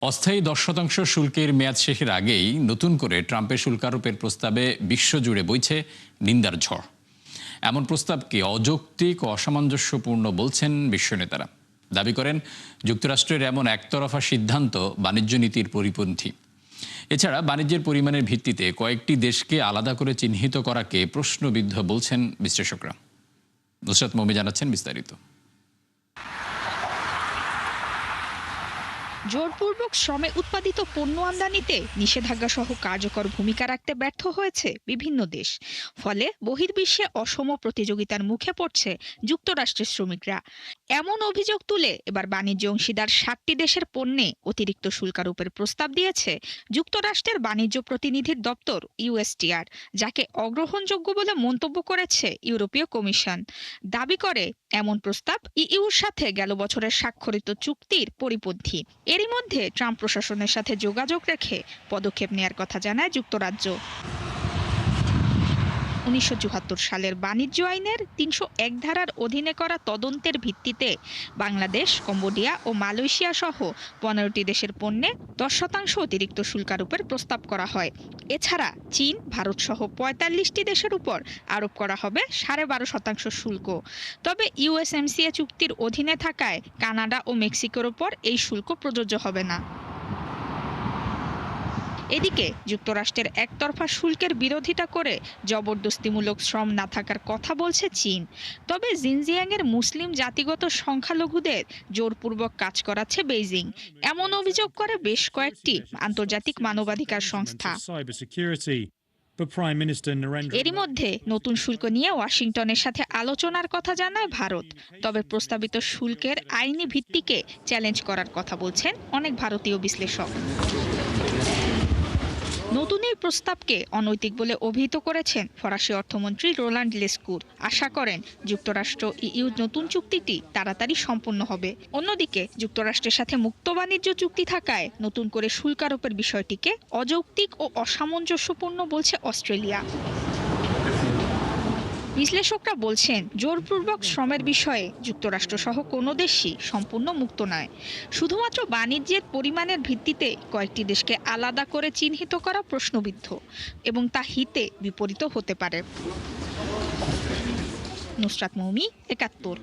অস্থায়ী 10% শুল্কের মেয়াদ শেষের আগেই নতুন করে ট্রাম্পের শুল্ক আরোপের প্রস্তাবে বিশ্বজুড়ে বইছে নিন্দার ঝড়। এমন প্রস্তাবকে অযৌক্তিক ও অসামঞ্জস্যপূর্ণ বলছেন বিশ্ব নেতারা। দাবি করেন যুক্তরাষ্ট্রের এমন একতরফা সিদ্ধান্ত বাণিজ্য নীতির পরিপন্থী। এছাড়া বাণিজ্যের পরিমাণের ভিত্তিতে কয়েকটি দেশকে আলাদা করে চিহ্নিত করাকে প্রশ্নবিদ্ধ বলছেন বিশ্লেষকরা। নুসরাত মৌমি জানাচ্ছেন বিস্তারিত। জোরপূর্বক শ্রমে উৎপাদিত পণ্য আমদানিতে নিষেধাজ্ঞা সহ কার্যকর ভূমিকা রাখতে ব্যর্থ হয়েছে বিভিন্ন দেশ। ফলে বহির্বিশ্বে অসম প্রতিযোগিতার মুখে পড়ছে যুক্তরাষ্ট্রের শ্রমিকরা। এমন অভিযোগ তুলে এবার বাণিজ্য অংশীদার 7টি দেশের পণ্যে অতিরিক্ত শুল্ক আরোপের প্রস্তাব দিয়েছে যুক্তরাষ্ট্রের বাণিজ্য প্রতিনিধির দপ্তর ইউএসটিআর, যাকে অগ্রহণযোগ্য বলে মন্তব্য করেছে ইউরোপীয় কমিশন। দাবি করে এমন প্রস্তাব ইইউর সাথে গেল বছরের স্বাক্ষরিত চুক্তির পরিপন্থী। এরই মধ্যে ট্রাম্প প্রশাসনের সাথে যোগাযোগ রেখে পদক্ষেপ নেয়ার কথা জানায় যুক্তরাজ্য। 1974 সালের বাণিজ্য আইনের 301 ধারার অধীনে করা তদন্তের ভিত্তিতে বাংলাদেশ, কম্বোডিয়া ও মালয়েশিয়া সহ 15টি দেশের পণ্যে 10% অতিরিক্ত শুল্ক আরোপের প্রস্তাব করা হয়। এছাড়া চীন, ভারত সহ 45টি দেশের উপর আরোপ করা হবে 12.5% শুল্ক। তবে ইউএসএমসিএ চুক্তির অধীনে থাকায় কানাডা ও মেক্সিকোর উপর এই শুল্ক প্রযোজ্য হবে না। এদিকে যুক্তরাষ্ট্রের একতরফা শুল্কের বিরোধিতা করে জবরদস্তিমূলক শ্রম না থাকার কথা বলছে চীন। তবে জিনজিয়াংয়ের মুসলিম জাতিগত সংখ্যালঘুদের জোরপূর্বক কাজ করাচ্ছে বেইজিং, এমন অভিযোগ করে বেশ কয়েকটি আন্তর্জাতিক মানবাধিকার সংস্থা। এরই মধ্যে নতুন শুল্ক নিয়ে ওয়াশিংটনের সাথে আলোচনার কথা জানায় ভারত। তবে প্রস্তাবিত শুল্কের আইনি ভিত্তিকে চ্যালেঞ্জ করার কথা বলছেন অনেক ভারতীয় বিশ্লেষক। নতুন এই প্রস্তাবকে অনৈতিক বলে অভিহিত করেছেন ফরাসি অর্থমন্ত্রী রোলান্ড লেস্কুর। আশা করেন যুক্তরাষ্ট্র ইইউ নতুন চুক্তিটি তাড়াতাড়ি সম্পন্ন হবে। অন্যদিকে যুক্তরাষ্ট্রের সাথে মুক্ত বাণিজ্য চুক্তি থাকায় নতুন করে শুল্ক আরোপের বিষয়টিকে অযৌক্তিক ও অসামঞ্জস্যপূর্ণ বলছে অস্ট্রেলিয়া। বিশ্লেষকরা বলছেন জোরপূর্বক শ্রমের বিষয়ে যুক্তরাষ্ট্র সহ কোনো দেশই সম্পূর্ণ মুক্ত নয়। শুধুমাত্র বাণিজ্যের পরিমাণের ভিত্তিতে কয়েকটি দেশকে আলাদা করে চিহ্নিত করা প্রশ্নবিদ্ধ এবং তা হিতে বিপরীত হতে পারে। নুসরাত মৌমি, 71।